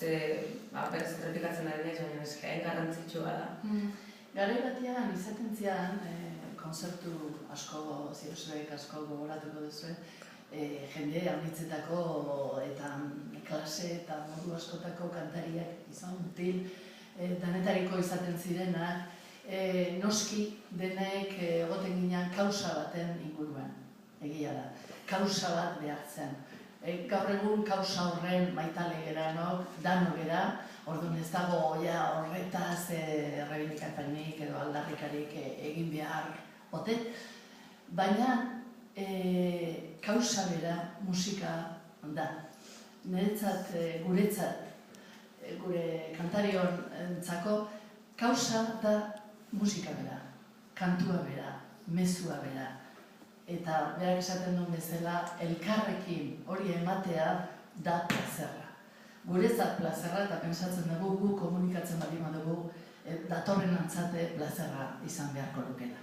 berez errepikatzen ari naiz, baina eskain garrantzitsua da. Garai batean izaten zian, konzertu asko, ziruzurek asko gogoratuko duzu, jende haunitzetako eta klase eta modu askotako kantariak izan mutil, danetariko izaten zirenak, noski denek egoten ginen kausa baten inguruan, egia da. Kausa bat behar zen. Gaur egun kausa horren maitale geranok, dano gera, orduan ez dago horretaz errebindikapenik edo aldarrikarik egin behar ote, baina kausa bera musika da. Niretzat, guretzat, gure kantariontzako, kausa da musika bera, kantua bera, mezua bera. Eta berak esaten duen bezala, elkarrekin hori ematea da plazerra. Guretzat plazerra eta pensatzen dugu, gu komunikatzen bali badugu, datorren antzate plazerra izan beharko lukela.